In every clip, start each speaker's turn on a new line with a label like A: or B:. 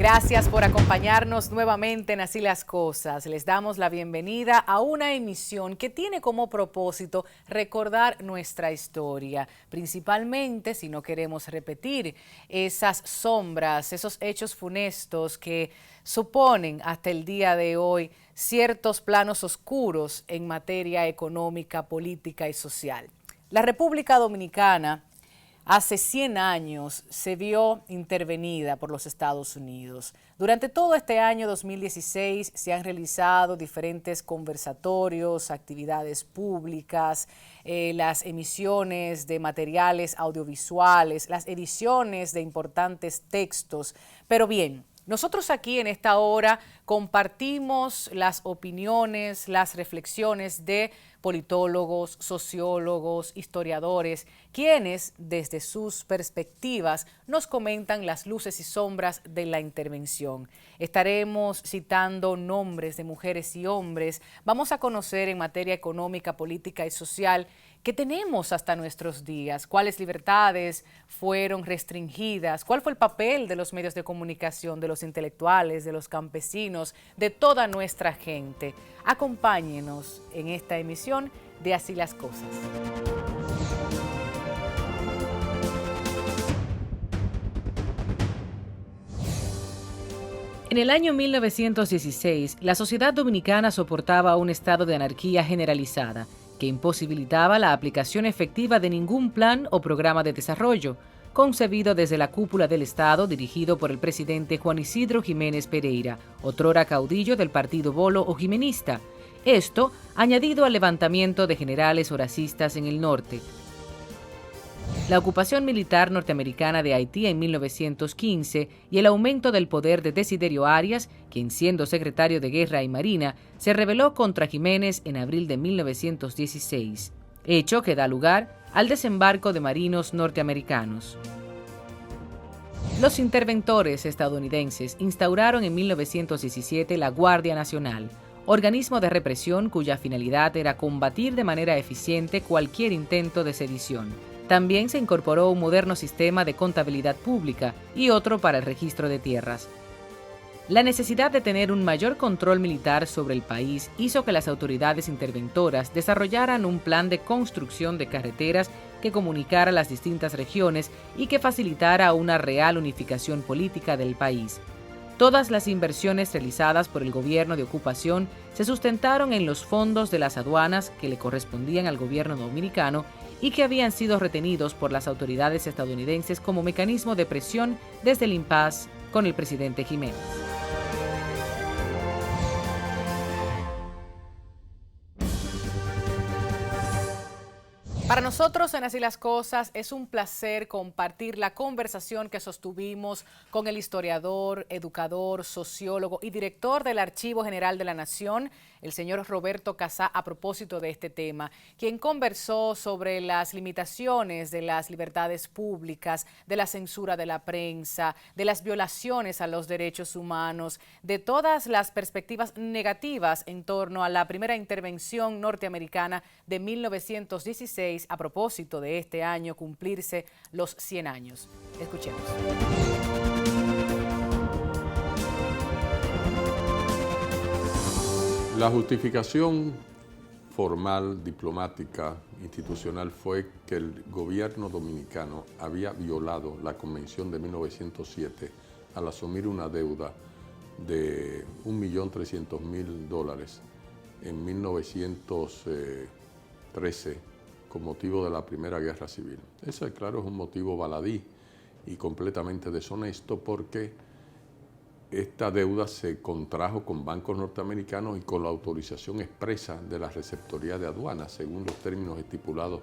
A: Gracias por acompañarnos nuevamente en Así las Cosas. Les damos la bienvenida a una emisión que tiene como propósito recordar nuestra historia, principalmente si no queremos repetir esas sombras, esos hechos funestos que suponen hasta el día de hoy ciertos planos oscuros en materia económica, política y social. La República Dominicana hace 100 años se vio intervenida por los Estados Unidos. Durante todo este año 2016 se han realizado diferentes conversatorios, actividades públicas, las emisiones de materiales audiovisuales, las ediciones de importantes textos. Pero bien, nosotros aquí en esta hora compartimos las opiniones, las reflexiones de politólogos, sociólogos, historiadores, quienes desde sus perspectivas nos comentan las luces y sombras de la intervención. Estaremos citando nombres de mujeres y hombres. Vamos a conocer en materia económica, política y social qué tenemos hasta nuestros días, cuáles libertades fueron restringidas, cuál fue el papel de los medios de comunicación, de los intelectuales, de los campesinos, de toda nuestra gente. Acompáñenos en esta emisión de Así las Cosas. En el año 1916, la sociedad dominicana soportaba un estado de anarquía generalizada que imposibilitaba la aplicación efectiva de ningún plan o programa de desarrollo, concebido desde la cúpula del Estado dirigido por el presidente Juan Isidro Jiménez Pereira, otrora caudillo del partido Bolo o Jimenista. Esto añadido al levantamiento de generales horacistas en el norte. La ocupación militar norteamericana de Haití en 1915 y el aumento del poder de Desiderio Arias, quien siendo secretario de Guerra y Marina, se rebeló contra Jiménez en abril de 1916, hecho que da lugar al desembarco de marinos norteamericanos. Los interventores estadounidenses instauraron en 1917 la Guardia Nacional, organismo de represión cuya finalidad era combatir de manera eficiente cualquier intento de sedición. También se incorporó un moderno sistema de contabilidad pública y otro para el registro de tierras. La necesidad de tener un mayor control militar sobre el país hizo que las autoridades interventoras desarrollaran un plan de construcción de carreteras que comunicara las distintas regiones y que facilitara una real unificación política del país. Todas las inversiones realizadas por el gobierno de ocupación se sustentaron en los fondos de las aduanas que le correspondían al gobierno dominicano y que habían sido retenidos por las autoridades estadounidenses como mecanismo de presión desde el impasse con el presidente Jiménez. Para nosotros en Así las Cosas es un placer compartir la conversación que sostuvimos con el historiador, educador, sociólogo y director del Archivo General de la Nación, el señor Roberto Casá, a propósito de este tema, quien conversó sobre las limitaciones de las libertades públicas, de la censura de la prensa, de las violaciones a los derechos humanos, de todas las perspectivas negativas en torno a la primera intervención norteamericana de 1916 a propósito de este año cumplirse los 100 años. Escuchemos.
B: La justificación formal, diplomática, institucional fue que el gobierno dominicano había violado la Convención de 1907 al asumir una deuda de $1.300.000 en 1913 con motivo de la Primera Guerra Civil. Ese, claro, es un motivo baladí y completamente deshonesto porque esta deuda se contrajo con bancos norteamericanos y con la autorización expresa de la receptoría de aduanas, según los términos estipulados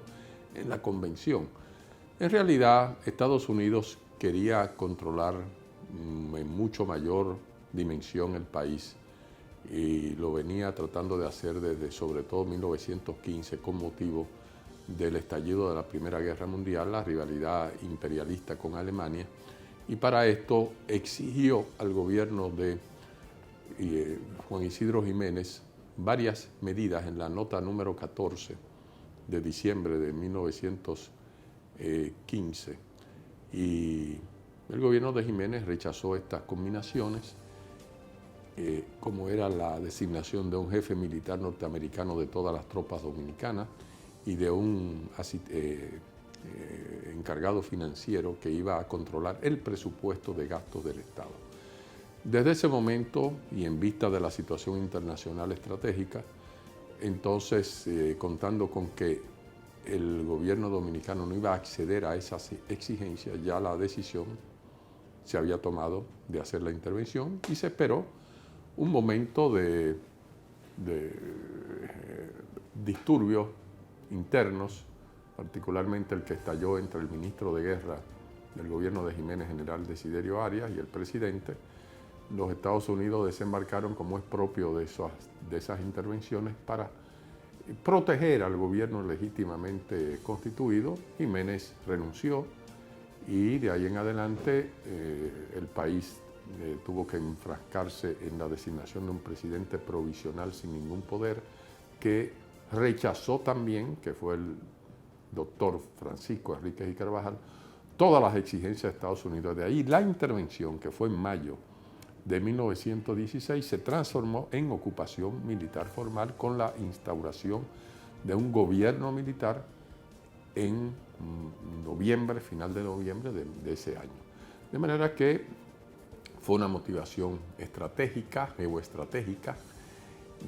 B: en la convención. En realidad, Estados Unidos quería controlar en mucho mayor dimensión el país y lo venía tratando de hacer desde sobre todo 1915 con motivo del estallido de la Primera Guerra Mundial, la rivalidad imperialista con Alemania, y para esto exigió al gobierno de Juan Isidro Jiménez varias medidas en la nota número 14 de diciembre de 1915 y El gobierno de Jiménez rechazó estas combinaciones, como era la designación de un jefe militar norteamericano de todas las tropas dominicanas y de un encargado financiero que iba a controlar el presupuesto de gastos del Estado. Desde ese momento, y en vista de la situación internacional estratégica, entonces, contando con que el gobierno dominicano no iba a acceder a esas exigencias, ya la decisión se había tomado de hacer la intervención y se esperó un momento de disturbios internos, particularmente el que estalló entre el ministro de Guerra del gobierno de Jiménez, general Desiderio Arias, y el presidente. Los Estados Unidos desembarcaron, como es propio de esas intervenciones, para proteger al gobierno legítimamente constituido. Jiménez renunció y de ahí en adelante el país tuvo que enfrascarse en la designación de un presidente provisional sin ningún poder, que rechazó también, que fue el doctor Francisco Enríquez y Carvajal, todas las exigencias de Estados Unidos. De ahí la intervención, que fue en mayo de 1916, se transformó en ocupación militar formal con la instauración de un gobierno militar en noviembre, final de noviembre de ese año. De manera que fue una motivación estratégica, geoestratégica,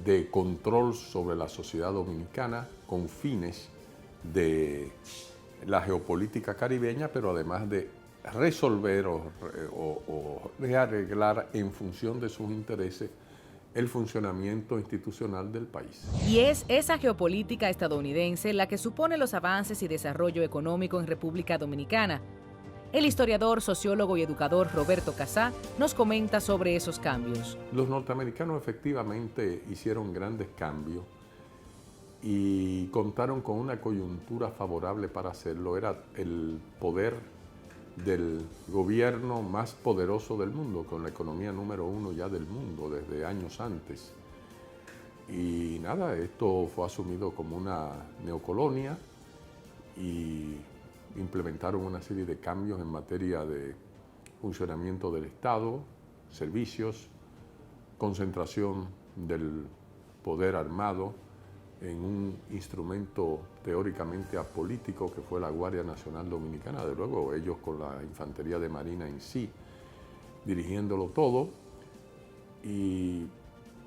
B: de control sobre la sociedad dominicana con fines de la geopolítica caribeña, pero además de resolver o rearreglar en función de sus intereses el funcionamiento institucional del país.
A: Y es esa geopolítica estadounidense la que supone los avances y desarrollo económico en República Dominicana. El historiador, sociólogo y educador Roberto Casá nos comenta sobre esos cambios.
B: Los norteamericanos efectivamente hicieron grandes cambios y contaron con una coyuntura favorable para hacerlo. Era el poder del gobierno más poderoso del mundo, con la economía número 1 ya del mundo desde años antes. Y nada, esto fue asumido como una neocolonia y implementaron una serie de cambios en materia de funcionamiento del Estado, servicios, concentración del poder armado en un instrumento teóricamente apolítico que fue la Guardia Nacional Dominicana, de luego ellos con la Infantería de Marina en sí, dirigiéndolo todo. Y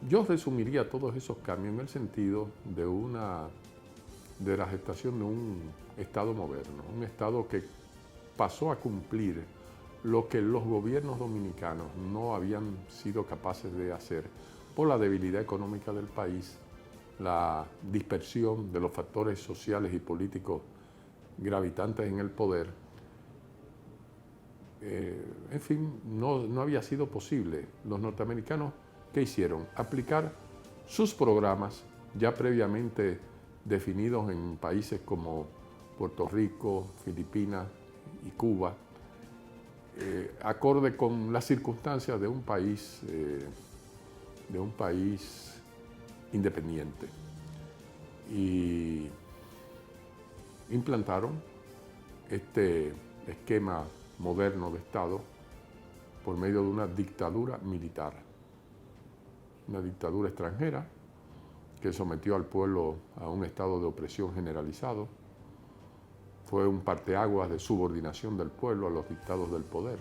B: yo resumiría todos esos cambios en el sentido de la gestación de un Estado moderno, un Estado que pasó a cumplir lo que los gobiernos dominicanos no habían sido capaces de hacer por la debilidad económica del país, la dispersión de los factores sociales y políticos gravitantes en el poder. En fin, no había sido posible. Los norteamericanos, ¿qué hicieron? Aplicar sus programas ya previamente definidos en países como Puerto Rico, Filipinas y Cuba, acorde con las circunstancias de un país independiente. Y implantaron este esquema moderno de Estado por medio de una dictadura militar, una dictadura extranjera que sometió al pueblo a un estado de opresión generalizado. Fue un parteaguas de subordinación del pueblo a los dictados del poder.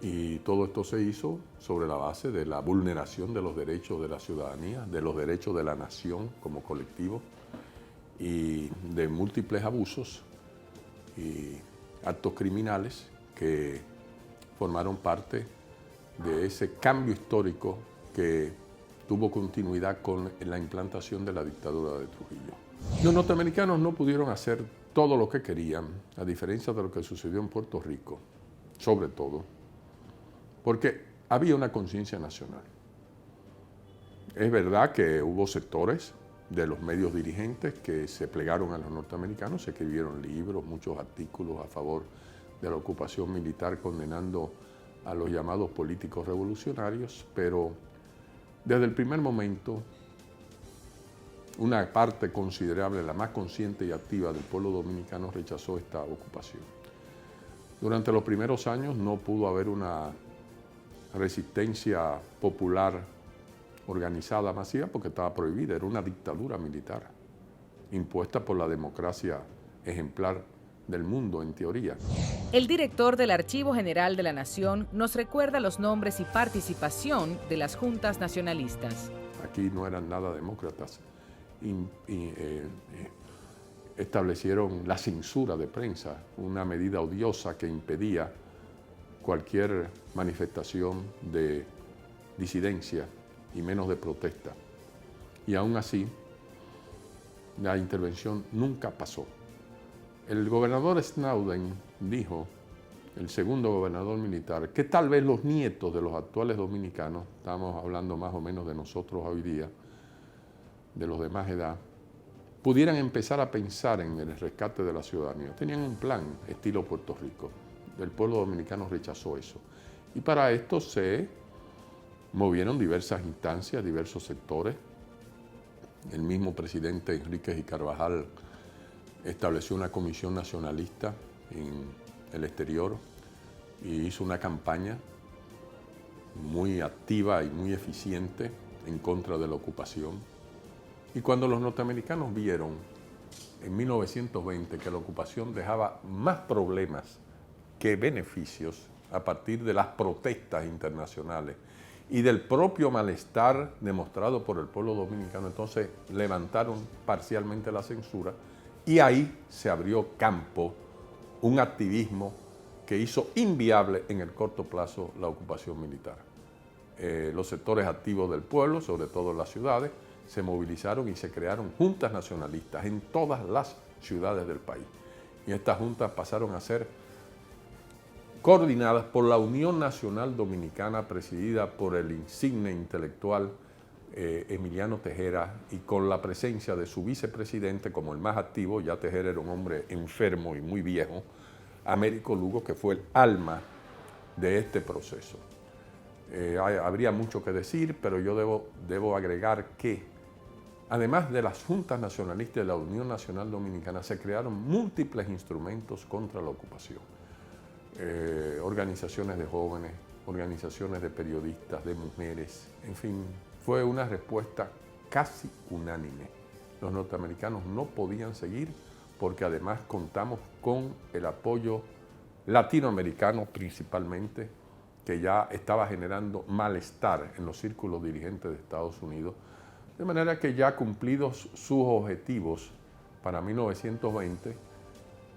B: Y todo esto se hizo sobre la base de la vulneración de los derechos de la ciudadanía, de los derechos de la nación como colectivo y de múltiples abusos y actos criminales que formaron parte de ese cambio histórico que tuvo continuidad con la implantación de la dictadura de Trujillo. Los norteamericanos no pudieron hacer todo lo que querían, a diferencia de lo que sucedió en Puerto Rico, sobre todo, porque había una conciencia nacional. Es verdad que hubo sectores de los medios dirigentes que se plegaron a los norteamericanos, se escribieron libros, muchos artículos a favor de la ocupación militar condenando a los llamados políticos revolucionarios, pero desde el primer momento una parte considerable, la más consciente y activa del pueblo dominicano, rechazó esta ocupación. Durante los primeros años no pudo haber una resistencia popular organizada masiva porque estaba prohibida, era una dictadura militar impuesta por la democracia ejemplar del mundo en teoría.
A: El director del Archivo General de la Nación nos recuerda los nombres y participación de las juntas nacionalistas.
B: Aquí no eran nada demócratas. Establecieron la censura de prensa, una medida odiosa que impedía cualquier manifestación de disidencia y menos de protesta. Y aún así, la intervención nunca pasó. El gobernador Snowden dijo, el segundo gobernador militar, que tal vez los nietos de los actuales dominicanos, estamos hablando más o menos de nosotros hoy día, de los de más edad, pudieran empezar a pensar en el rescate de la ciudadanía. Tenían un plan estilo Puerto Rico. El pueblo dominicano rechazó eso. Y para esto se movieron diversas instancias, diversos sectores. El mismo presidente Enríquez y Carvajal estableció una comisión nacionalista en el exterior y hizo una campaña muy activa y muy eficiente en contra de la ocupación. Y cuando los norteamericanos vieron en 1920 que la ocupación dejaba más problemas que beneficios a partir de las protestas internacionales y del propio malestar demostrado por el pueblo dominicano, entonces levantaron parcialmente la censura y ahí se abrió campo un activismo que hizo inviable en el corto plazo la ocupación militar. Los sectores activos del pueblo, sobre todo en las ciudades, se movilizaron y se crearon juntas nacionalistas en todas las ciudades del país. Y estas juntas pasaron a ser coordinadas por la Unión Nacional Dominicana, presidida por el insigne intelectual Emiliano Tejera, y con la presencia de su vicepresidente como el más activo, ya Tejera era un hombre enfermo y muy viejo, Américo Lugo, que fue el alma de este proceso. Habría mucho que decir, pero yo debo agregar que, además de las juntas nacionalistas de la Unión Nacional Dominicana, se crearon múltiples instrumentos contra la ocupación. Organizaciones de jóvenes, organizaciones de periodistas, de mujeres, en fin, fue una respuesta casi unánime. Los norteamericanos no podían seguir porque además contamos con el apoyo latinoamericano principalmente, que ya estaba generando malestar en los círculos dirigentes de Estados Unidos, de manera que ya cumplidos sus objetivos para 1920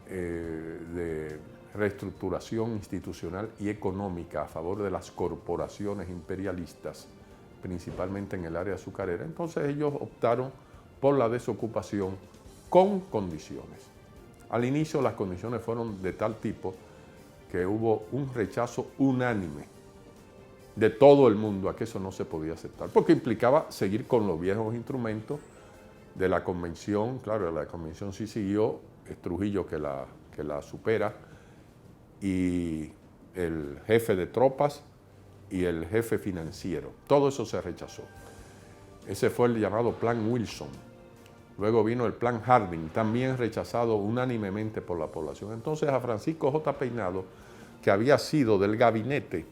B: de reestructuración institucional y económica a favor de las corporaciones imperialistas, principalmente en el área azucarera, entonces ellos optaron por la desocupación con condiciones. Al inicio las condiciones fueron de tal tipo que hubo un rechazo unánime de todo el mundo a que eso no se podía aceptar, porque implicaba seguir con los viejos instrumentos de la convención. Claro, la convención sí siguió, es Trujillo que la supera, y el jefe de tropas y el jefe financiero. Todo eso se rechazó. Ese fue el llamado Plan Wilson. Luego vino el Plan Harding, también rechazado unánimemente por la población. Entonces a Francisco J. Peinado, que había sido del gabinete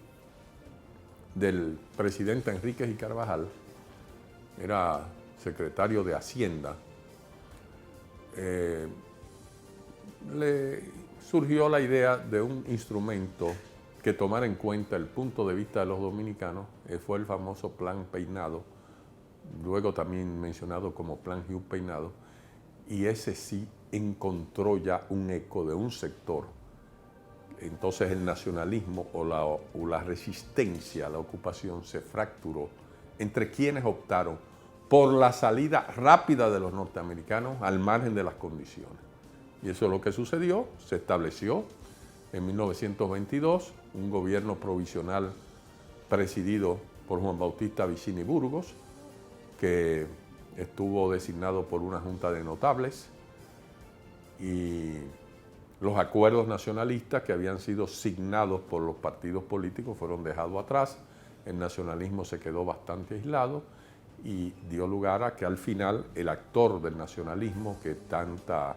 B: del presidente Enríquez y Carvajal, era secretario de Hacienda, le surgió la idea de un instrumento que tomara en cuenta el punto de vista de los dominicanos. Fue el famoso Plan Peinado, luego también mencionado como Plan Hugh Peinado, y ese sí encontró ya un eco de un sector. Entonces el nacionalismo o la resistencia a la ocupación se fracturó entre quienes optaron por la salida rápida de los norteamericanos al margen de las condiciones. Y eso es lo que sucedió. Se estableció en 1922 un gobierno provisional presidido por Juan Bautista Vicini Burgos, que estuvo designado por una junta de notables, y los acuerdos nacionalistas que habían sido signados por los partidos políticos fueron dejados atrás. El nacionalismo se quedó bastante aislado y dio lugar a que al final el actor del nacionalismo que tanta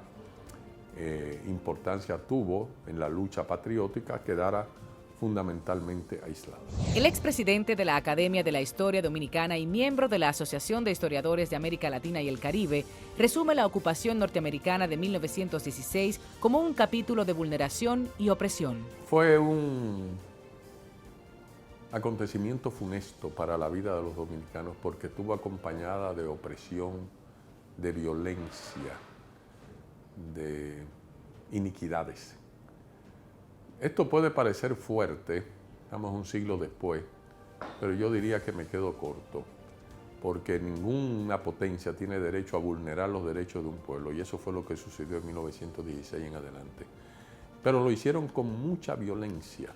B: importancia tuvo en la lucha patriótica, quedara fundamentalmente aislado.
A: El expresidente de la Academia de la Historia Dominicana y miembro de la Asociación de Historiadores de América Latina y el Caribe resume la ocupación norteamericana de 1916 como un capítulo de vulneración y opresión.
B: Fue un acontecimiento funesto para la vida de los dominicanos porque estuvo acompañada de opresión, de violencia, de iniquidades. Esto puede parecer fuerte, estamos un siglo después, pero yo diría que me quedo corto, porque ninguna potencia tiene derecho a vulnerar los derechos de un pueblo, y eso fue lo que sucedió en 1916 en adelante. Pero lo hicieron con mucha violencia.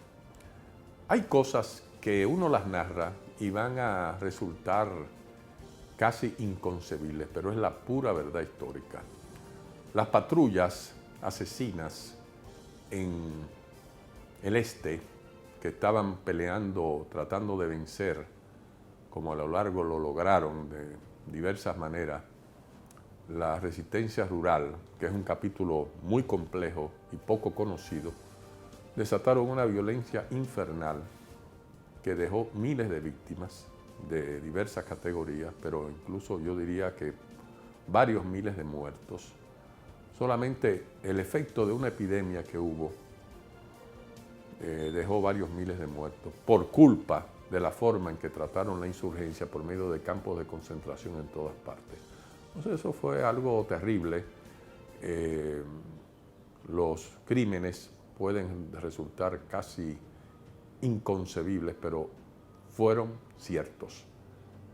B: Hay cosas que uno las narra y van a resultar casi inconcebibles, pero es la pura verdad histórica. Las patrullas asesinas en el este, que estaban peleando, tratando de vencer, como a lo largo lo lograron de diversas maneras, la resistencia rural, que es un capítulo muy complejo y poco conocido, desataron una violencia infernal que dejó miles de víctimas de diversas categorías, pero incluso yo diría que varios miles de muertos. Solamente el efecto de una epidemia que hubo dejó varios miles de muertos por culpa de la forma en que trataron la insurgencia por medio de campos de concentración en todas partes. Entonces eso fue algo terrible. Los crímenes pueden resultar casi inconcebibles, pero fueron ciertos.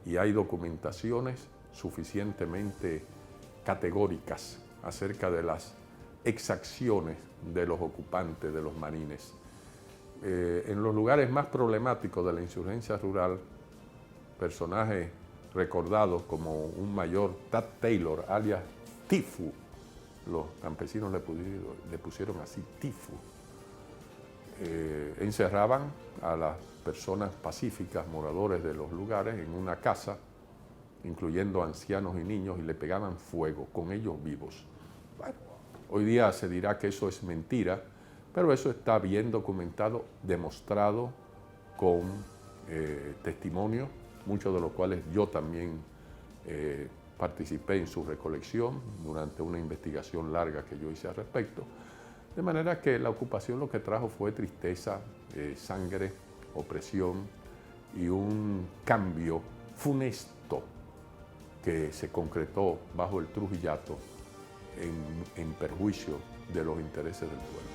B: Y hay documentaciones suficientemente categóricas acerca de las exacciones de los ocupantes, de los marines. En los lugares más problemáticos de la insurgencia rural, personajes recordados como un mayor Tad Taylor, alias Tifu, los campesinos le pusieron así Tifu, encerraban a las personas pacíficas, moradores de los lugares, en una casa, incluyendo ancianos y niños, y le pegaban fuego con ellos vivos. Bueno, hoy día se dirá que eso es mentira, pero eso está bien documentado, demostrado con testimonios, muchos de los cuales yo también participé en su recolección durante una investigación larga que yo hice al respecto. De manera que la ocupación lo que trajo fue tristeza, sangre, opresión y un cambio funesto que se concretó bajo el Trujillato en perjuicio de los intereses del pueblo.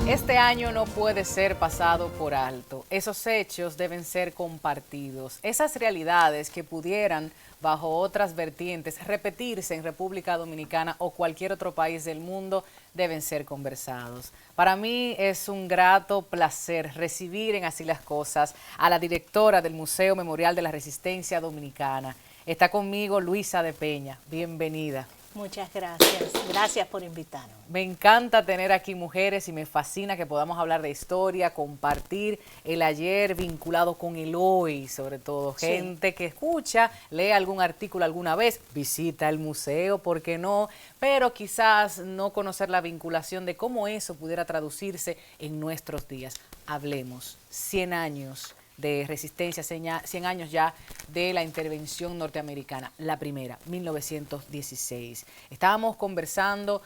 A: Este año no puede ser pasado por alto. Esos hechos deben ser compartidos. Esas realidades que pudieran, bajo otras vertientes, repetirse en República Dominicana o cualquier otro país del mundo, deben ser conversados. Para mí es un grato placer recibir en Así las Cosas a la directora del Museo Memorial de la Resistencia Dominicana. Está conmigo Luisa de Peña. Bienvenida.
C: Muchas gracias. Gracias por invitarnos.
A: Me encanta tener aquí mujeres y me fascina que podamos hablar de historia, compartir el ayer vinculado con el hoy, sobre todo.
C: Sí.
A: Gente que escucha, lee algún artículo alguna vez, visita el museo, ¿por qué no? Pero quizás no conocer la vinculación de cómo eso pudiera traducirse en nuestros días. Hablemos, 100 años de resistencia, 100 años ya de la intervención norteamericana, la primera, 1916. Estábamos conversando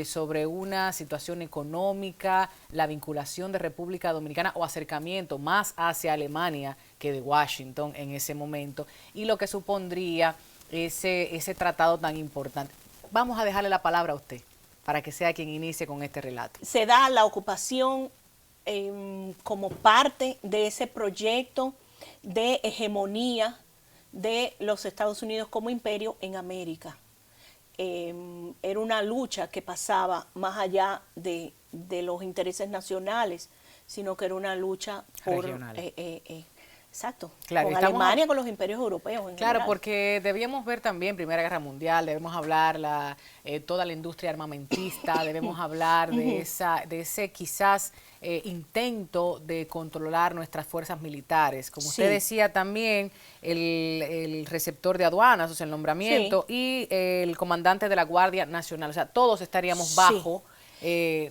A: sobre una situación económica, la vinculación de República Dominicana o acercamiento más hacia Alemania que de Washington en ese momento y lo que supondría ese tratado tan importante. Vamos a dejarle la palabra a usted para que sea quien inicie con este relato.
C: Se da la ocupación como parte de ese proyecto de hegemonía de los Estados Unidos como imperio en América. Era una lucha que pasaba más allá de los intereses nacionales, sino que era una lucha por Exacto,
A: Claro,
C: con
A: estamos
C: Alemania, con los imperios europeos en
A: Claro,
C: general.
A: porque debíamos ver también Primera Guerra Mundial, debemos hablar toda la industria armamentista, debemos hablar de ese quizás intento de controlar nuestras fuerzas militares. Como usted
C: Sí,
A: decía también, el receptor de aduanas, o sea, el
C: sí,
A: nombramiento, y el comandante de la Guardia Nacional. O sea, todos estaríamos
C: sí.
A: bajo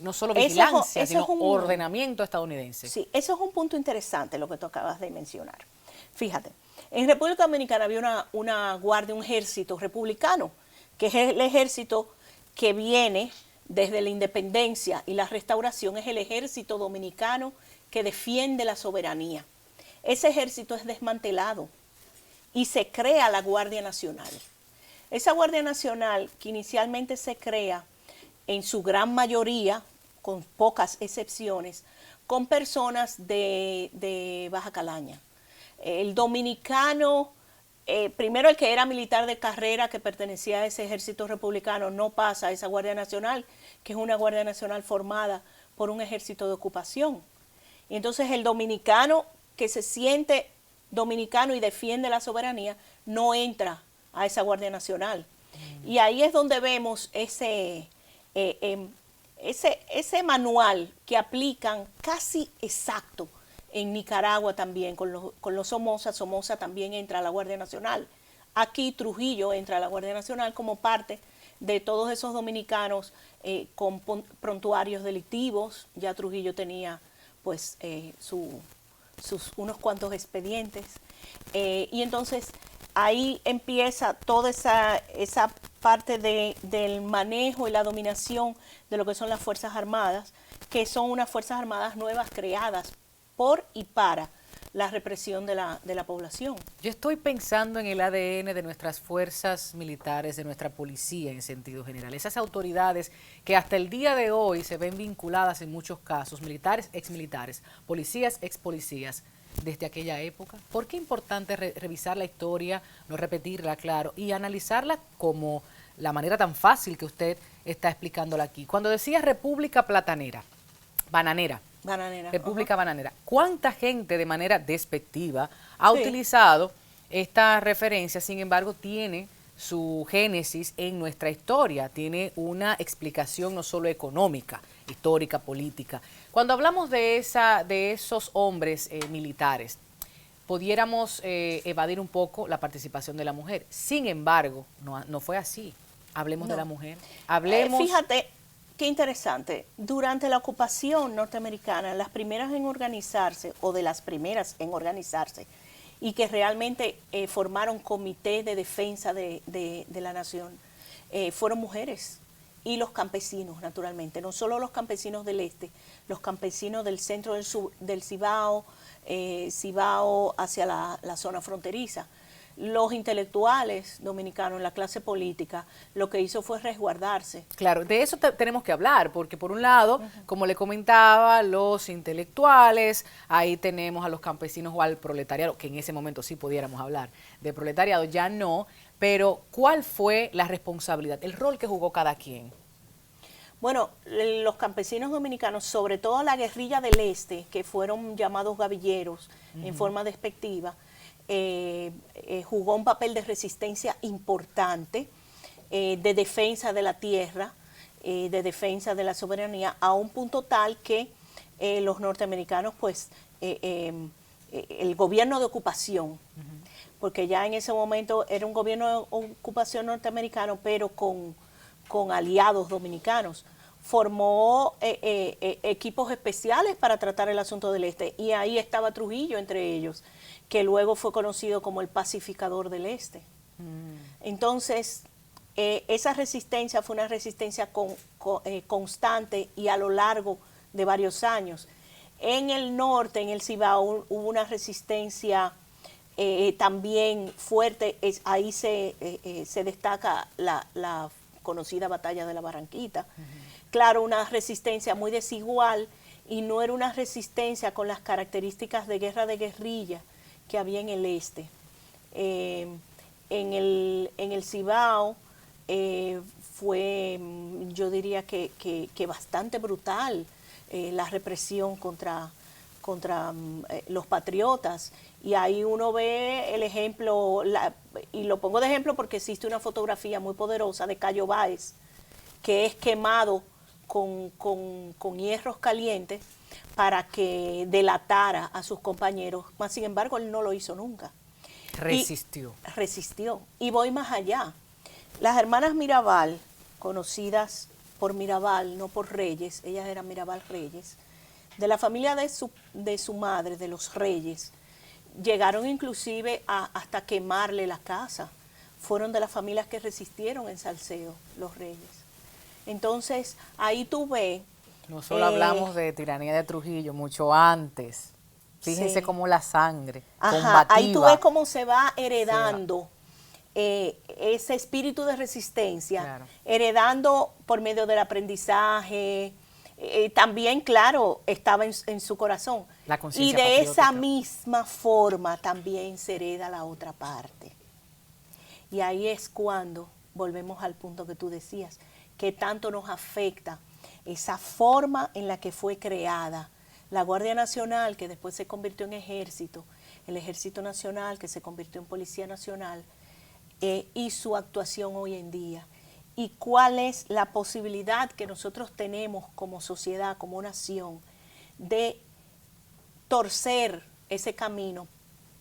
A: no solo
C: Ese es,
A: vigilancia,
C: ese es
A: sino
C: un,
A: ordenamiento estadounidense.
C: sí, eso es un punto interesante lo que tú acabas de mencionar. Fíjate, en República Dominicana había una guardia, un ejército republicano, que es el ejército que viene desde la independencia y la restauración, es el ejército dominicano que defiende la soberanía. Ese ejército es desmantelado y se crea la Guardia Nacional. Esa Guardia Nacional, que inicialmente se crea en su gran mayoría, con pocas excepciones, con personas de Baja Calaña. El dominicano, primero el que era militar de carrera, que pertenecía a ese ejército republicano, no pasa a esa Guardia Nacional, que es una Guardia Nacional formada por un ejército de ocupación. Y entonces el dominicano que se siente dominicano y defiende la soberanía no entra a esa Guardia Nacional. Y ahí es donde vemos ese manual que aplican casi exacto en Nicaragua también, con los Somoza. Somoza también entra a la Guardia Nacional. Aquí Trujillo entra a la Guardia Nacional como parte de todos esos dominicanos con prontuarios delictivos. Ya Trujillo tenía pues sus unos cuantos expedientes. Y entonces ahí empieza toda esa parte del manejo y la dominación de lo que son las Fuerzas Armadas, que son unas Fuerzas Armadas nuevas creadas por y para la represión de la población.
A: Yo estoy pensando en el ADN de nuestras fuerzas militares, de nuestra policía en sentido general. Esas autoridades que hasta el día de hoy se ven vinculadas en muchos casos, militares, exmilitares, policías, expolicías, desde aquella época. ¿Por qué es importante revisar la historia, no repetirla, claro, y analizarla como la manera tan fácil que usted está explicándola aquí? Cuando decía República Platanera, Bananera, República Bananera, ¿cuánta gente de manera despectiva ha utilizado esta referencia? Sin embargo, tiene su génesis en nuestra historia, tiene una explicación no solo económica, histórica, política. Cuando hablamos de esos hombres militares, pudiéramos evadir un poco la participación de la mujer. Sin embargo, no fue así. Hablemos de la mujer. Hablemos.
C: Fíjate, qué interesante. Durante la ocupación norteamericana, las primeras en organizarse, o de las primeras en organizarse, y que realmente formaron comité de defensa de la nación, fueron mujeres y los campesinos, naturalmente. No solo los campesinos del este, los campesinos del centro del Cibao, Cibao hacia la zona fronteriza. Los intelectuales dominicanos, la clase política, lo que hizo fue resguardarse.
A: Claro, de eso tenemos que hablar, porque por un lado, como le comentaba, los intelectuales, ahí tenemos a los campesinos o al proletariado, que en ese momento sí pudiéramos hablar de proletariado, ya no, pero ¿cuál fue la responsabilidad, el rol que jugó cada quien?
C: Bueno, los campesinos dominicanos, sobre todo la guerrilla del este, que fueron llamados gavilleros en forma despectiva, jugó un papel de resistencia importante, de defensa de la tierra, de defensa de la soberanía, a un punto tal que los norteamericanos, pues, el gobierno de ocupación, porque ya en ese momento era un gobierno de ocupación norteamericano, pero con aliados dominicanos, formó equipos especiales para tratar el asunto del este, y ahí estaba Trujillo entre ellos, que luego fue conocido como el pacificador del este. Entonces, esa resistencia fue una resistencia constante y a lo largo de varios años. En el norte, en el Cibao, hubo una resistencia también fuerte. Ahí se destaca la conocida batalla de la Barranquita. Claro, una resistencia muy desigual, y no era una resistencia con las características de guerra de guerrilla que había en el este. En el Cibao fue, yo diría que bastante brutal la represión contra los patriotas. Y ahí uno ve el ejemplo, y lo pongo de ejemplo porque existe una fotografía muy poderosa de Cayo Báez, que es quemado con hierros calientes para que delatara a sus compañeros, mas sin embargo él no lo hizo nunca. Resistió. Y voy más allá. Las hermanas Mirabal, conocidas por Mirabal, no por Reyes, ellas eran Mirabal Reyes, de la familia de su madre, de los Reyes, llegaron inclusive hasta quemarle la casa. Fueron de las familias que resistieron en Salcedo, los Reyes. Entonces, ahí tú ves...
A: No solo hablamos de tiranía de Trujillo, mucho antes. Fíjense
C: sí.
A: Cómo la sangre combativa.
C: Ahí tú ves cómo se va heredando ese espíritu de resistencia, claro. Heredando por medio del aprendizaje. También, claro, estaba en su corazón.
A: La conciencia
C: y de
A: patriótica.
C: esa misma forma también se hereda la otra parte. Y ahí es cuando volvemos al punto que tú decías, que tanto nos afecta esa forma en la que fue creada la Guardia Nacional, que después se convirtió en ejército, el Ejército Nacional, que se convirtió en Policía Nacional, y su actuación hoy en día. Y cuál es la posibilidad que nosotros tenemos como sociedad, como nación, de torcer ese camino,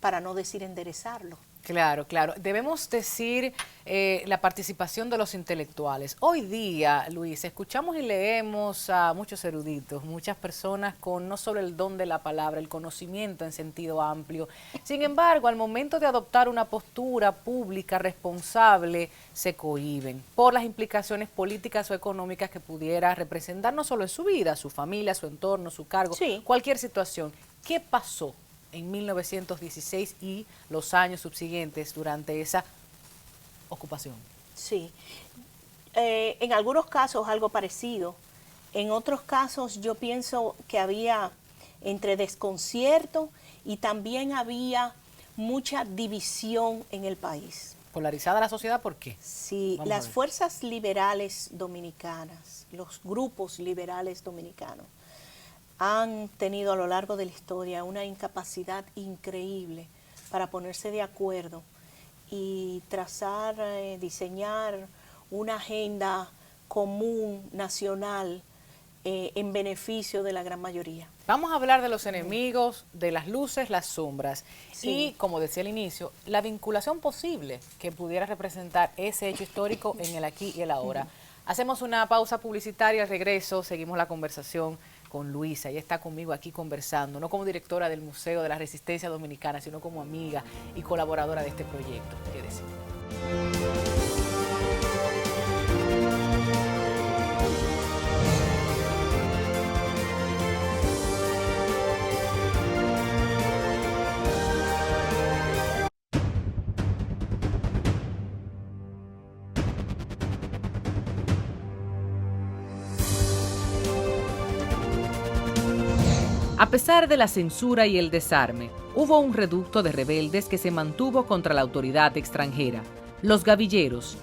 C: para no decir enderezarlo.
A: Claro, claro. Debemos decir la participación de los intelectuales. Hoy día, Luis, escuchamos y leemos a muchos eruditos, muchas personas con no solo el don de la palabra, el conocimiento en sentido amplio. Sin embargo, al momento de adoptar una postura pública responsable, se cohíben por las implicaciones políticas o económicas que pudiera representar no solo en su vida, su familia, su entorno, su cargo,
C: sí.
A: Cualquier situación. ¿Qué pasó en 1916 y los años subsiguientes durante esa ocupación?
C: Sí, en algunos casos algo parecido, en otros casos yo pienso que había entre desconcierto y también había mucha división en el país.
A: ¿Polarizada la sociedad? ¿Por qué?
C: Sí, las fuerzas liberales dominicanas, los grupos liberales dominicanos, han tenido a lo largo de la historia una incapacidad increíble para ponerse de acuerdo y trazar, diseñar una agenda común, nacional, en beneficio de la gran mayoría.
A: Vamos a hablar de los enemigos, de las luces, las sombras, sí. Y, como decía al inicio, la vinculación posible que pudiera representar ese hecho histórico en el aquí y el ahora. Hacemos una pausa publicitaria, al regreso seguimos la conversación con Luisa. Ella está conmigo aquí conversando, no como directora del Museo de la Resistencia Dominicana, sino como amiga y colaboradora de este proyecto. Quédese. A pesar de la censura y el desarme, hubo un reducto de rebeldes que se mantuvo contra la autoridad extranjera, los gavilleros.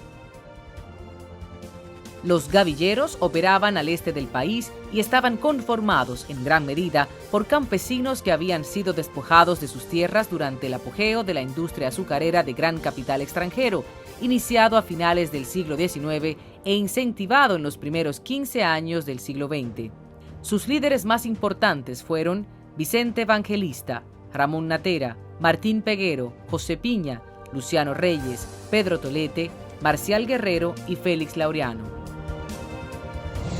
A: Los gavilleros operaban al este del país y estaban conformados en gran medida por campesinos que habían sido despojados de sus tierras durante el apogeo de la industria azucarera de gran capital extranjero, iniciado a finales del siglo XIX e incentivado en los primeros 15 años del siglo XX. Sus líderes más importantes fueron Vicente Evangelista, Ramón Natera, Martín Peguero, José Piña, Luciano Reyes, Pedro Tolete, Marcial Guerrero y Félix Laureano.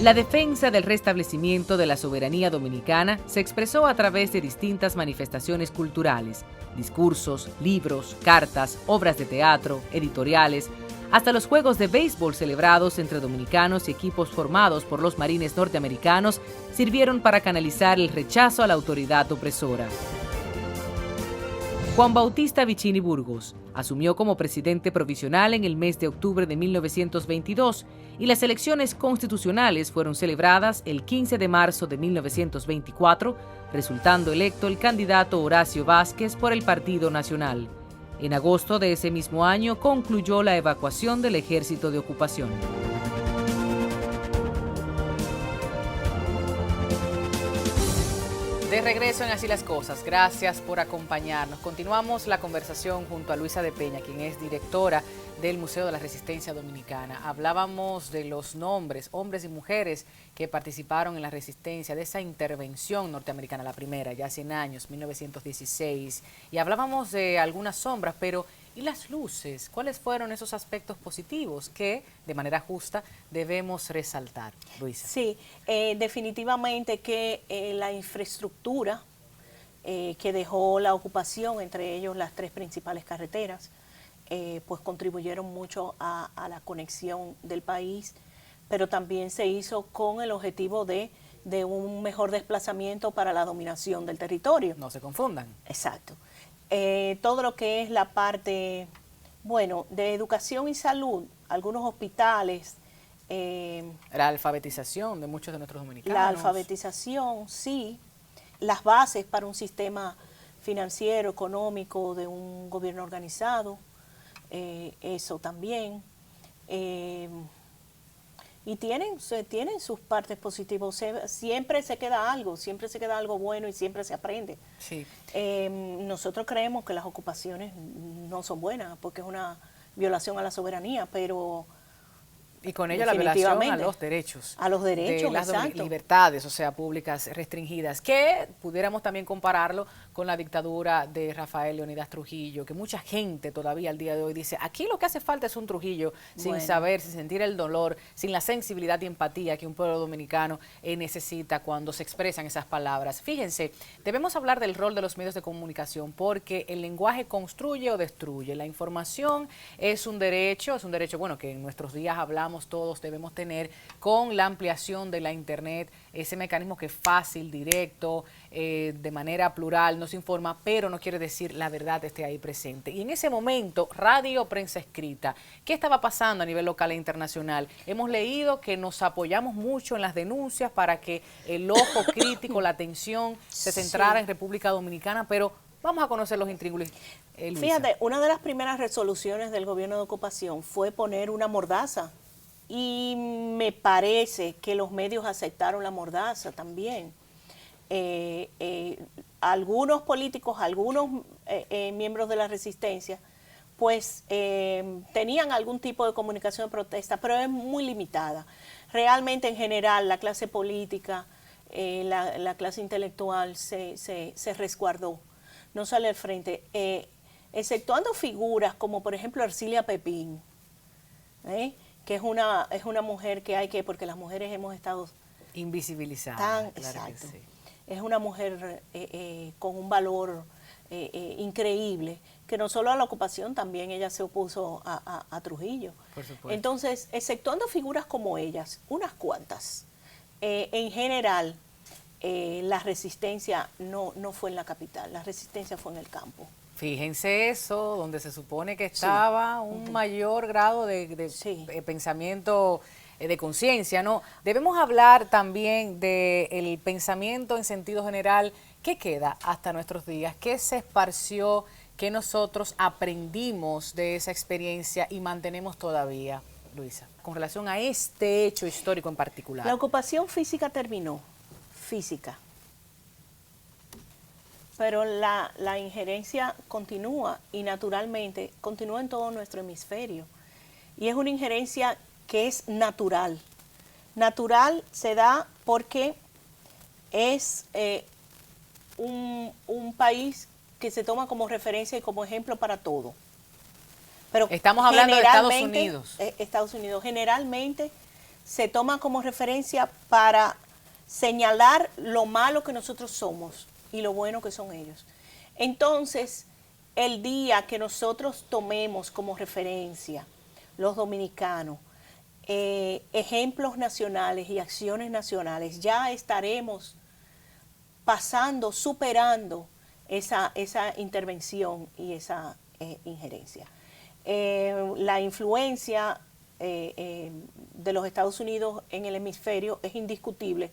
A: La defensa del restablecimiento de la soberanía dominicana se expresó a través de distintas manifestaciones culturales, discursos, libros, cartas, obras de teatro, editoriales, hasta los juegos de béisbol celebrados entre dominicanos y equipos formados por los marines norteamericanos sirvieron para canalizar el rechazo a la autoridad opresora. Juan Bautista Vicini Burgos asumió como presidente provisional en el mes de octubre de 1922 y las elecciones constitucionales fueron celebradas el 15 de marzo de 1924, resultando electo el candidato Horacio Vázquez por el Partido Nacional. En agosto de ese mismo año concluyó la evacuación del ejército de ocupación. De regreso en Así las Cosas, gracias por acompañarnos. Continuamos la conversación junto a Luisa de Peña, quien es directora del Museo de la Resistencia Dominicana. Hablábamos de los nombres, hombres y mujeres que participaron en la resistencia, de esa intervención norteamericana, la primera, ya 100 años, 1916, y hablábamos de algunas sombras, pero ¿y las luces? ¿Cuáles fueron esos aspectos positivos que, de manera justa, debemos resaltar, Luisa?
C: Sí, definitivamente que la infraestructura que dejó la ocupación, entre ellos las 3 principales carreteras, pues contribuyeron mucho a la conexión del país, pero también se hizo con el objetivo de un mejor desplazamiento para la dominación del territorio.
A: No se confundan.
C: Exacto. Todo lo que es la parte, bueno, de educación y salud, algunos hospitales.
A: La alfabetización de muchos de nuestros dominicanos.
C: La alfabetización, sí. Las bases para un sistema financiero, económico, de un gobierno organizado, eso también. Y tienen sus partes positivas. Siempre se queda algo bueno y siempre se aprende.
A: Sí.
C: Nosotros creemos que las ocupaciones no son buenas porque es una violación a la soberanía, pero
A: y con ello la violación a los derechos.
C: A los derechos,
A: de las
C: exacto.
A: libertades, o sea, públicas restringidas, que pudiéramos también compararlo con la dictadura de Rafael Leónidas Trujillo, que mucha gente todavía al día de hoy dice, aquí lo que hace falta es un Trujillo, sin saber, sin sentir el dolor, sin la sensibilidad y empatía que un pueblo dominicano necesita cuando se expresan esas palabras. Fíjense, debemos hablar del rol de los medios de comunicación, porque el lenguaje construye o destruye. La información es un derecho, bueno, que en nuestros días hablamos todos debemos tener con la ampliación de la internet, ese mecanismo que es fácil, directo, de manera plural, nos informa, pero no quiere decir la verdad esté ahí presente. Y en ese momento, radio, prensa escrita, ¿qué estaba pasando a nivel local e internacional? Hemos leído que nos apoyamos mucho en las denuncias para que el ojo crítico, la atención se centrara en República Dominicana, pero vamos a conocer los intríngulis.
C: Fíjate, una de las primeras resoluciones del gobierno de ocupación fue poner una mordaza. Y me parece que los medios aceptaron la mordaza también. Algunos políticos, algunos miembros de la resistencia, pues tenían algún tipo de comunicación de protesta, pero es muy limitada. Realmente, en general, la clase política, la clase intelectual se resguardó, no sale al frente, exceptuando figuras como, por ejemplo, Ercilia Pepín, que es una mujer que hay que, porque las mujeres hemos estado
A: invisibilizadas.
C: Exacto. Sí. Es una mujer con un valor increíble, que no solo a la ocupación, también ella se opuso a Trujillo.
A: Por supuesto.
C: Entonces, exceptuando figuras como ellas, unas cuantas, en general, la resistencia no fue en la capital, la resistencia fue en el campo.
A: Fíjense eso, donde se supone que estaba un mayor grado de pensamiento, de conciencia, ¿no? Debemos hablar también del pensamiento en sentido general. ¿Qué queda hasta nuestros días? ¿Qué se esparció? ¿Qué nosotros aprendimos de esa experiencia y mantenemos todavía, Luisa, con relación a este hecho histórico en particular?
C: La ocupación física terminó, pero la injerencia continúa y naturalmente continúa en todo nuestro hemisferio. Y es una injerencia que es natural. Natural se da porque es un país que se toma como referencia y como ejemplo para todo. Pero
A: estamos hablando de Estados Unidos.
C: Estados Unidos generalmente se toma como referencia para señalar lo malo que nosotros somos y lo bueno que son ellos. Entonces, el día que nosotros tomemos como referencia, los dominicanos, ejemplos nacionales y acciones nacionales, ya estaremos pasando, superando esa intervención y esa injerencia. La influencia de los Estados Unidos en el hemisferio es indiscutible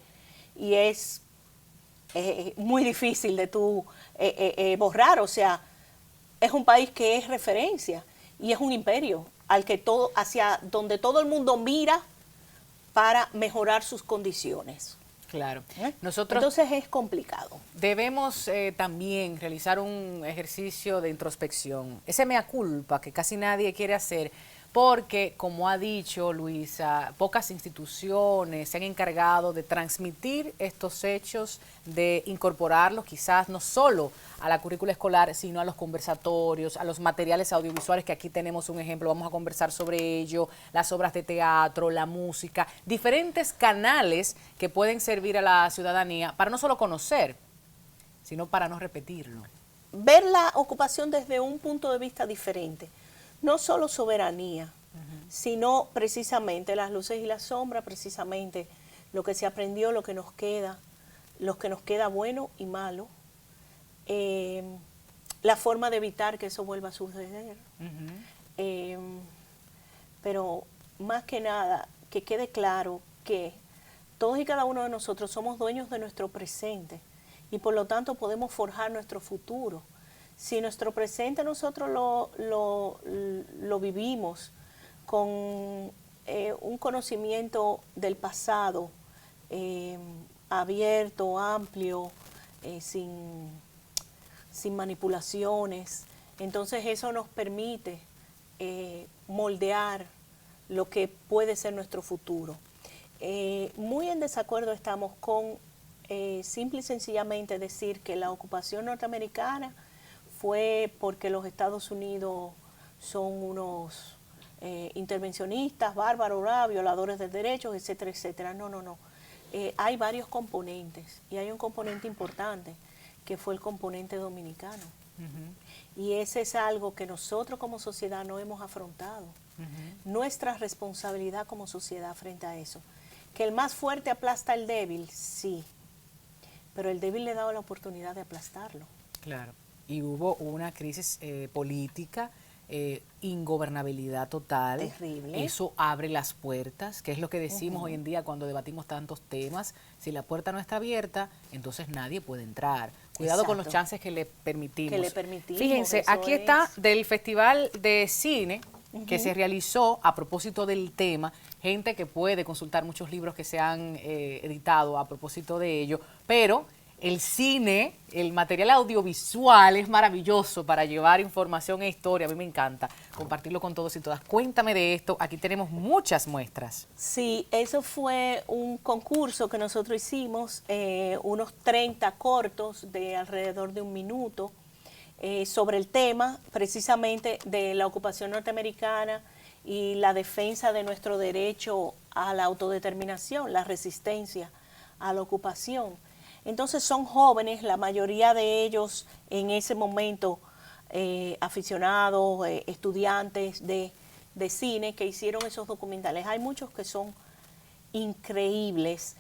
C: y es muy difícil de tú borrar. O sea, es un país que es referencia y es un imperio hacia donde todo el mundo mira para mejorar sus condiciones.
A: Claro.
C: Nosotros entonces es complicado.
A: Debemos también realizar un ejercicio de introspección. Ese mea culpa que casi nadie quiere hacer, porque, como ha dicho Luisa, pocas instituciones se han encargado de transmitir estos hechos, de incorporarlos quizás no solo a la currícula escolar, sino a los conversatorios, a los materiales audiovisuales, que aquí tenemos un ejemplo, vamos a conversar sobre ello, las obras de teatro, la música, diferentes canales que pueden servir a la ciudadanía para no solo conocer, sino para no repetirlo.
C: Ver la ocupación desde un punto de vista diferente. No solo soberanía, sino precisamente las luces y las sombras, precisamente lo que se aprendió, lo que nos queda bueno y malo, la forma de evitar que eso vuelva a suceder. Pero más que nada, que quede claro que todos y cada uno de nosotros somos dueños de nuestro presente y por lo tanto podemos forjar nuestro futuro. Si nuestro presente nosotros lo vivimos con un conocimiento del pasado abierto, amplio, sin manipulaciones, entonces eso nos permite moldear lo que puede ser nuestro futuro. Muy en desacuerdo estamos con simple y sencillamente decir que la ocupación norteamericana fue porque los Estados Unidos son unos intervencionistas, bárbaros, violadores de derechos, etcétera, etcétera. No. Hay varios componentes y hay un componente importante que fue el componente dominicano. Y ese es algo que nosotros como sociedad no hemos afrontado. Nuestra responsabilidad como sociedad frente a eso. Que el más fuerte aplasta al débil, sí, pero el débil le ha dado la oportunidad de aplastarlo.
A: Claro. Y hubo una crisis política, ingobernabilidad total.
C: Terrible.
A: Eso abre las puertas, que es lo que decimos hoy en día cuando debatimos tantos temas. Si la puerta no está abierta, entonces nadie puede entrar. Cuidado con los chances que le permitimos. Fíjense, aquí está del Festival de Cine que se realizó a propósito del tema. Gente que puede consultar muchos libros que se han editado a propósito de ello, pero el cine, el material audiovisual es maravilloso para llevar información e historia. A mí me encanta compartirlo con todos y todas. Cuéntame de esto. Aquí tenemos muchas muestras.
C: Sí, eso fue un concurso que nosotros hicimos, unos 30 cortos de alrededor de 1 minuto, sobre el tema precisamente de la ocupación norteamericana y la defensa de nuestro derecho a la autodeterminación, la resistencia a la ocupación. Entonces son jóvenes, la mayoría de ellos en ese momento aficionados, estudiantes de cine que hicieron esos documentales. Hay muchos que son increíbles.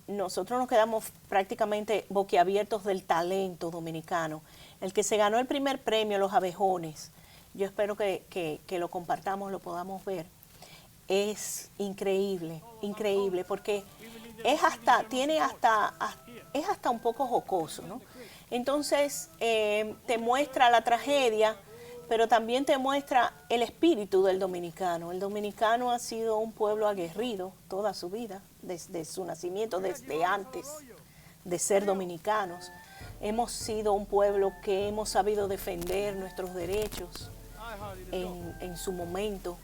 C: Nosotros nos quedamos prácticamente boquiabiertos del talento dominicano. El que se ganó el primer premio, Los Abejones, yo espero que lo compartamos, lo podamos ver. Es increíble, increíble, porque es hasta un poco jocoso, ¿no? Entonces te muestra la tragedia, pero también te muestra el espíritu del dominicano. El dominicano ha sido un pueblo aguerrido toda su vida, desde su nacimiento, desde antes de ser dominicanos. Hemos sido un pueblo que hemos sabido defender nuestros derechos en su momento.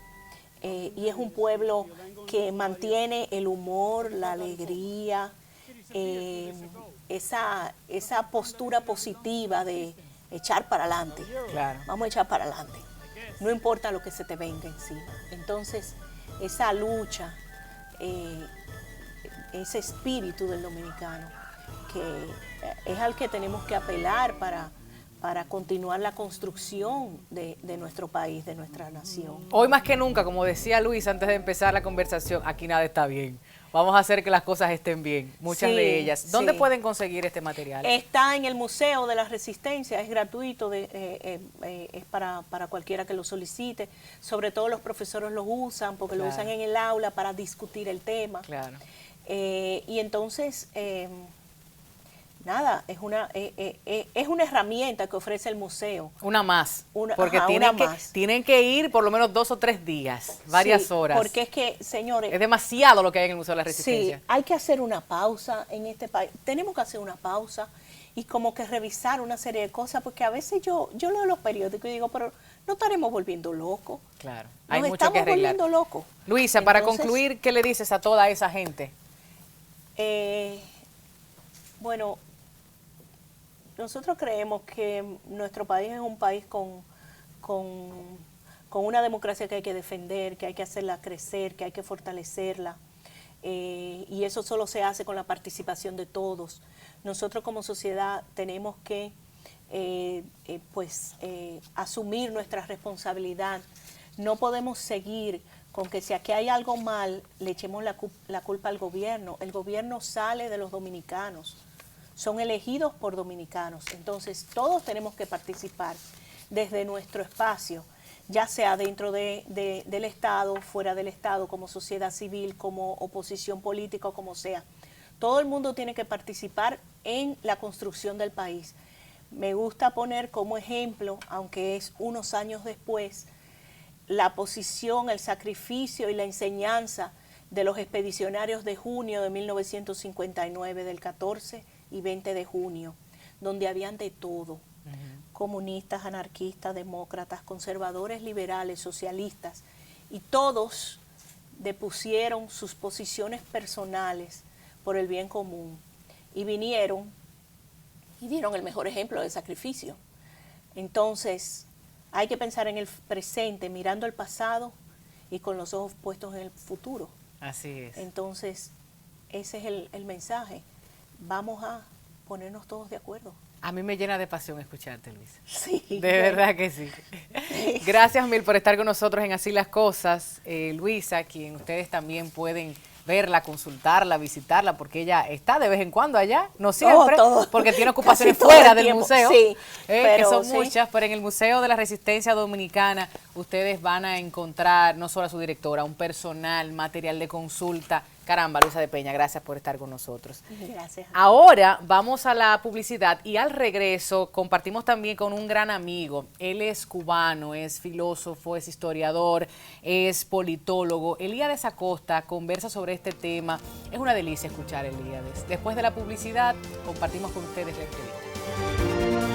C: Y es un pueblo que mantiene el humor, la alegría, esa postura positiva de echar para adelante.
A: Claro.
C: Vamos a echar para adelante. No importa lo que se te venga encima. Entonces, esa lucha, ese espíritu del dominicano, que es al que tenemos que apelar para continuar la construcción de nuestro país, de nuestra nación.
A: Hoy más que nunca, como decía Luis antes de empezar la conversación, aquí nada está bien. Vamos a hacer que las cosas estén bien, muchas de ellas. ¿Dónde pueden conseguir este material?
C: Está en el Museo de la Resistencia, es gratuito, es para cualquiera que lo solicite. Sobre todo los profesores lo usan, porque lo usan en el aula para discutir el tema.
A: Claro.
C: Y entonces nada, es una herramienta que ofrece el museo.
A: Una más, porque
C: Ajá,
A: tienen que ir por lo menos 2 o 3 días, varias horas.
C: Porque es que, señores,
A: es demasiado lo que hay en el Museo de la Resistencia.
C: Sí, hay que hacer una pausa en este país. Tenemos que hacer una pausa y como que revisar una serie de cosas, porque a veces yo leo los periódicos y digo, pero no estaremos volviendo locos.
A: Claro, hay
C: Nos
A: mucho que arreglar.
C: estamos volviendo locos.
A: Luisa, para concluir, ¿qué le dices a toda esa gente?
C: Bueno, nosotros creemos que nuestro país es un país con una democracia que hay que defender, que hay que hacerla crecer, que hay que fortalecerla. Y eso solo se hace con la participación de todos. Nosotros como sociedad tenemos que asumir nuestra responsabilidad. No podemos seguir con que si aquí hay algo mal, le echemos la culpa al gobierno. El gobierno sale de los dominicanos, son elegidos por dominicanos. Entonces todos tenemos que participar desde nuestro espacio, ya sea dentro del Estado, fuera del Estado, como sociedad civil, como oposición política, como sea. Todo el mundo tiene que participar en la construcción del país. Me gusta poner como ejemplo, aunque es unos años después, la posición, el sacrificio y la enseñanza de los expedicionarios de junio de 1959, del 14 y 20 de junio, donde habían de todo. Comunistas, anarquistas, demócratas, conservadores, liberales, socialistas, y todos depusieron sus posiciones personales por el bien común y vinieron y dieron el mejor ejemplo de sacrificio. Entonces, hay que pensar en el presente, mirando el pasado y con los ojos puestos en el futuro.
A: Así es.
C: Entonces, ese es el mensaje. Vamos a ponernos todos de acuerdo.
A: A mí me llena de pasión escucharte, Luisa.
C: Sí.
A: De verdad que sí. Gracias mil por estar con nosotros en Así las Cosas. Luisa, quien ustedes también pueden verla, consultarla, visitarla, porque ella está de vez en cuando allá, no siempre, porque tiene ocupaciones fuera del museo,
C: sí,
A: que son muchas, pero en el Museo de la Resistencia Dominicana ustedes van a encontrar no solo a su directora, un personal, material de consulta. Caramba, Luisa de Peña, gracias por estar con nosotros.
C: Gracias.
A: Ahora vamos a la publicidad y al regreso compartimos también con un gran amigo. Él es cubano, es filósofo, es historiador, es politólogo. Elíades Acosta conversa sobre este tema. Es una delicia escuchar a Elíades. Después de la publicidad compartimos con ustedes la entrevista.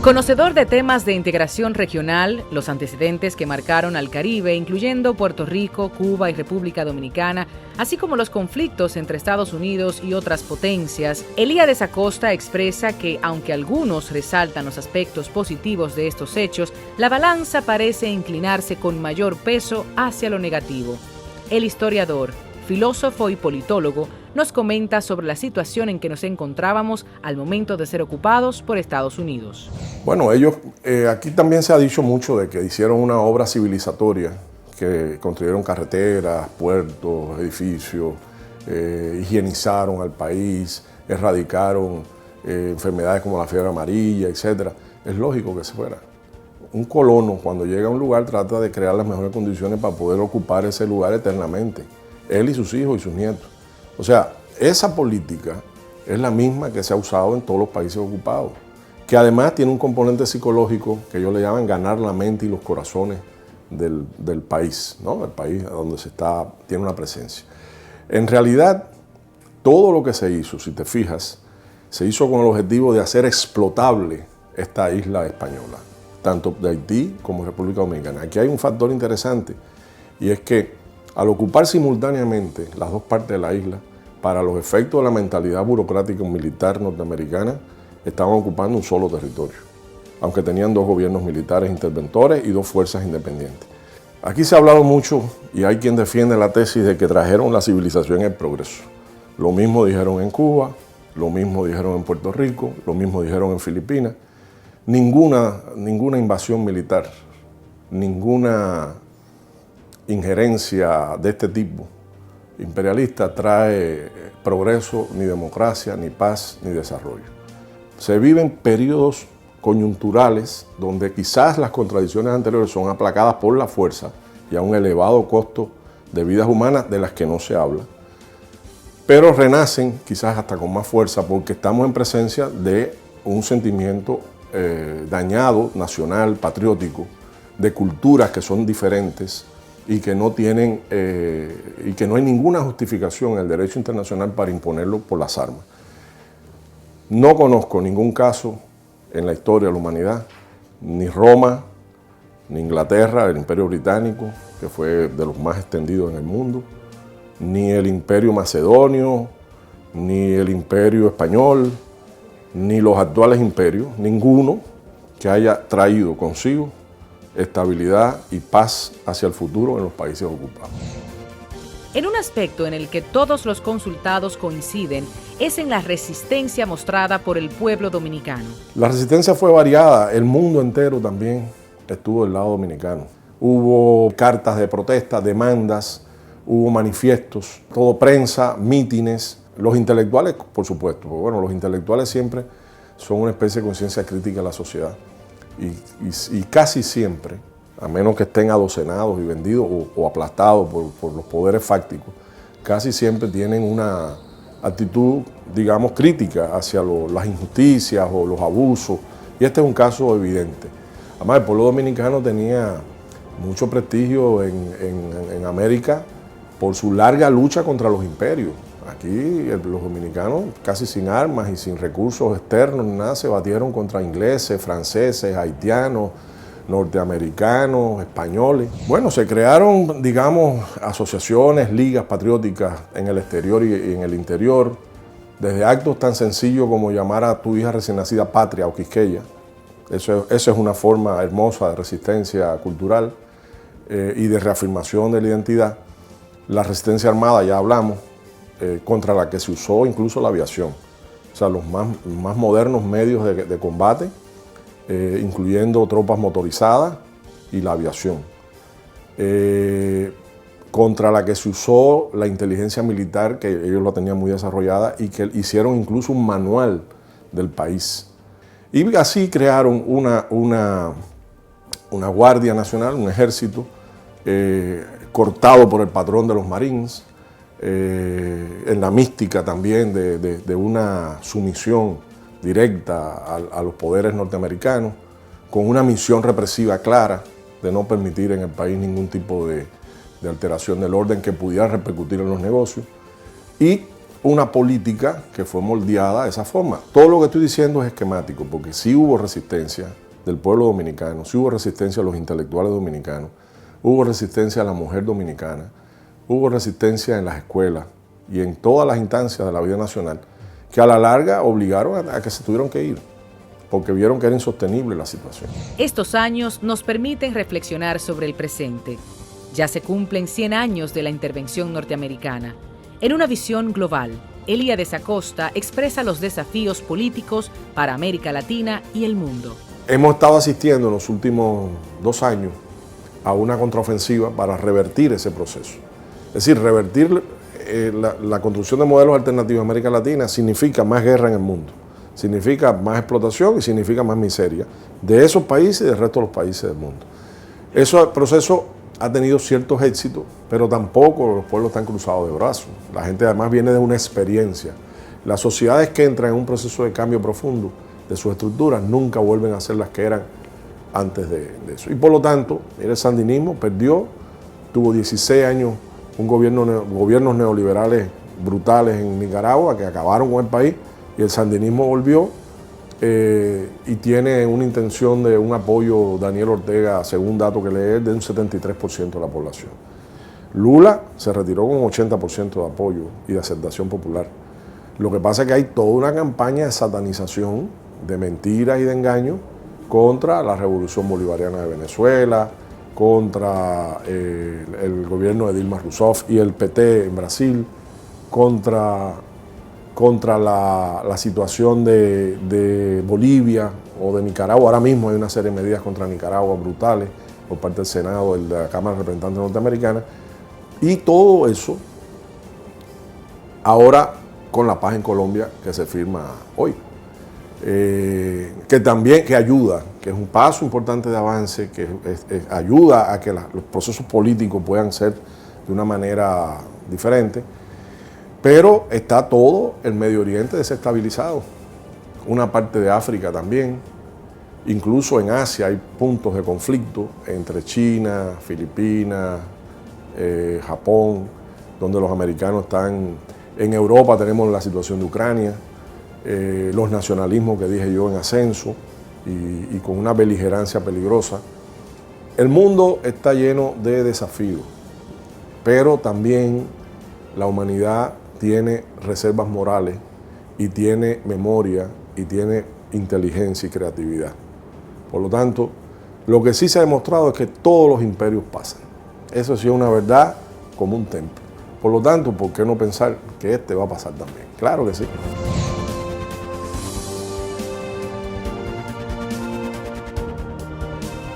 A: Conocedor de temas de integración regional, los antecedentes que marcaron al Caribe, incluyendo Puerto Rico, Cuba y República Dominicana, así como los conflictos entre Estados Unidos y otras potencias, Elíades Acosta expresa que, aunque algunos resaltan los aspectos positivos de estos hechos, la balanza parece inclinarse con mayor peso hacia lo negativo. El historiador, filósofo y politólogo, nos comenta sobre la situación en que nos encontrábamos al momento de ser ocupados por Estados Unidos.
D: Bueno, ellos, aquí también se ha dicho mucho de que hicieron una obra civilizatoria, que construyeron carreteras, puertos, edificios, higienizaron al país, erradicaron enfermedades como la fiebre amarilla, etc. Es lógico que se fuera. Un colono, cuando llega a un lugar, trata de crear las mejores condiciones para poder ocupar ese lugar eternamente. Él y sus hijos y sus nietos. O sea, esa política es la misma que se ha usado en todos los países ocupados, que además tiene un componente psicológico que ellos le llaman ganar la mente y los corazones del país, ¿no? El país donde tiene una presencia. En realidad, todo lo que se hizo, si te fijas, se hizo con el objetivo de hacer explotable esta isla española, tanto de Haití como República Dominicana. Aquí hay un factor interesante, y es que al ocupar simultáneamente las dos partes de la isla, para los efectos de la mentalidad burocrática y militar norteamericana, estaban ocupando un solo territorio, aunque tenían dos gobiernos militares interventores y dos fuerzas independientes. Aquí se ha hablado mucho y hay quien defiende la tesis de que trajeron la civilización y el progreso. Lo mismo dijeron en Cuba, lo mismo dijeron en Puerto Rico, lo mismo dijeron en Filipinas. Ninguna invasión militar, ninguna injerencia de este tipo imperialista trae progreso, ni democracia, ni paz, ni desarrollo. Se viven periodos coyunturales donde quizás las contradicciones anteriores son aplacadas por la fuerza y a un elevado costo de vidas humanas de las que no se habla, pero renacen quizás hasta con más fuerza porque estamos en presencia de un sentimiento dañado, nacional, patriótico, de culturas que son diferentes y que no tienen y que no hay ninguna justificación en el derecho internacional para imponerlo por las armas. No conozco ningún caso en la historia de la humanidad, ni Roma, ni Inglaterra, el Imperio Británico, que fue de los más extendidos en el mundo, ni el Imperio Macedonio, ni el Imperio Español, ni los actuales imperios, ninguno que haya traído consigo estabilidad y paz hacia el futuro en los países ocupados.
A: En un aspecto en el que todos los consultados coinciden es en la resistencia mostrada por el pueblo dominicano. La
D: resistencia fue variada, el mundo entero también estuvo del lado dominicano. Hubo cartas de protesta, demandas, hubo manifiestos, todo prensa, mítines. Los intelectuales, por supuesto, porque bueno, los intelectuales siempre son una especie de conciencia crítica de la sociedad y casi siempre, a menos que estén adocenados y vendidos o aplastados por los poderes fácticos, casi siempre tienen una actitud, digamos, crítica hacia las injusticias o los abusos, y este es un caso evidente. Además, el pueblo dominicano tenía mucho prestigio en América por su larga lucha contra los imperios. Aquí los dominicanos, casi sin armas y sin recursos externos ni nada, se batieron contra ingleses, franceses, haitianos, norteamericanos, españoles. Bueno, se crearon, digamos, asociaciones, ligas patrióticas en el exterior y en el interior, desde actos tan sencillos como llamar a tu hija recién nacida patria o quisqueya. Eso es una forma hermosa de resistencia cultural y de reafirmación de la identidad. La resistencia armada, ya hablamos, contra la que se usó incluso la aviación. O sea, los más modernos medios de combate, incluyendo tropas motorizadas y la aviación. Contra la que se usó la inteligencia militar, que ellos la tenían muy desarrollada, y que hicieron incluso un manual del país. Y así crearon una Guardia Nacional, un ejército, cortado por el patrón de los Marines, en la mística también de una sumisión directa a los poderes norteamericanos, con una misión represiva clara de no permitir en el país ningún tipo de alteración del orden que pudiera repercutir en los negocios, y una política que fue moldeada de esa forma. Todo lo que estoy diciendo es esquemático, porque sí hubo resistencia del pueblo dominicano, sí hubo resistencia a los intelectuales dominicanos, hubo resistencia a la mujer dominicana, hubo resistencia en las escuelas y en todas las instancias de la vida nacional, que a la larga obligaron a que se tuvieron que ir, porque vieron que era insostenible la situación.
A: Estos años nos permiten reflexionar sobre el presente. Ya se cumplen 100 años de la intervención norteamericana. En una visión global, Elíades Acosta expresa los desafíos políticos para América Latina y el mundo.
D: Hemos estado asistiendo en los últimos 2 años a una contraofensiva para revertir ese proceso. Es decir, revertir la construcción de modelos alternativos en América Latina significa más guerra en el mundo, significa más explotación y significa más miseria de esos países y del resto de los países del mundo. Ese proceso ha tenido ciertos éxitos, pero tampoco los pueblos están cruzados de brazos. La gente además viene de una experiencia. Las sociedades que entran en un proceso de cambio profundo de sus estructuras nunca vuelven a ser las que eran antes de eso. Y por lo tanto, el sandinismo perdió, tuvo 16 años gobiernos neoliberales brutales en Nicaragua que acabaron con el país, y el sandinismo volvió y tiene una intención de un apoyo, Daniel Ortega, según dato que leí, de un 73% de la población. Lula se retiró con un 80% de apoyo y de aceptación popular. Lo que pasa es que hay toda una campaña de satanización, de mentiras y de engaños contra la revolución bolivariana de Venezuela, contra el gobierno de Dilma Rousseff y el PT en Brasil, contra la situación de Bolivia o de Nicaragua. Ahora mismo hay una serie de medidas contra Nicaragua brutales por parte del Senado, de la Cámara de Representantes norteamericana, y todo eso Ahora con la paz en Colombia que se firma hoy. Que también que ayuda, que es un paso importante de avance, que ayuda a que los procesos políticos puedan ser de una manera diferente, pero está todo el Medio Oriente desestabilizado, una parte de África también, incluso en Asia hay puntos de conflicto entre China, Filipinas, Japón, donde los americanos están. En Europa tenemos la situación de Ucrania, los nacionalismos que dije yo en ascenso y con una beligerancia peligrosa. El mundo está lleno de desafíos, pero también la humanidad tiene reservas morales y tiene memoria y tiene inteligencia y creatividad. Por lo tanto, lo que sí se ha demostrado es que todos los imperios pasan. Eso sí es una verdad como un templo. Por lo tanto, ¿por qué no pensar que este va a pasar también? Claro que sí.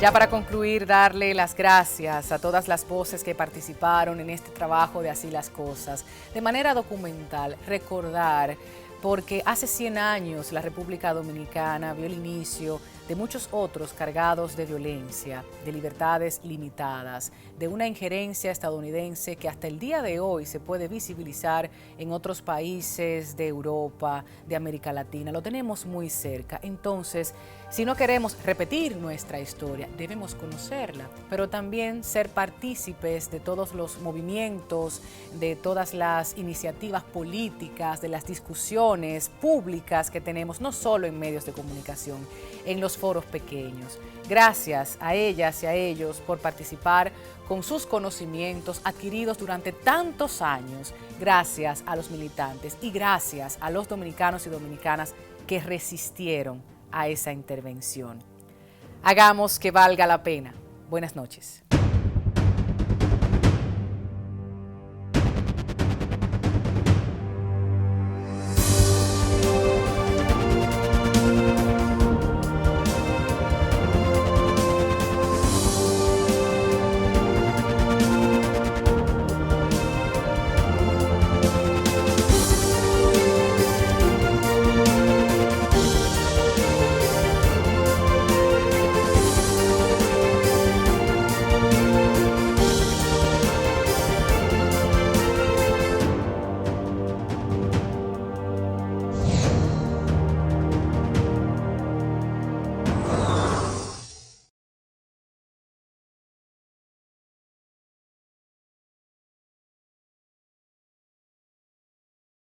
A: Ya para concluir, darle las gracias a todas las voces que participaron en este trabajo de Así las Cosas. De manera documental, recordar, porque hace 100 años la República Dominicana vio el inicio de muchos otros cargados de violencia, de libertades limitadas, de una injerencia estadounidense que hasta el día de hoy se puede visibilizar en otros países de Europa, de América Latina. Lo tenemos muy cerca. Entonces, si no queremos repetir nuestra historia, debemos conocerla, pero también ser partícipes de todos los movimientos, de todas las iniciativas políticas, de las discusiones públicas que tenemos, no solo en medios de comunicación, en los foros pequeños. Gracias a ellas y a ellos por participar con sus conocimientos adquiridos durante tantos años. Gracias a los militantes y gracias a los dominicanos y dominicanas que resistieron a esa intervención. Hagamos que valga la pena. Buenas noches.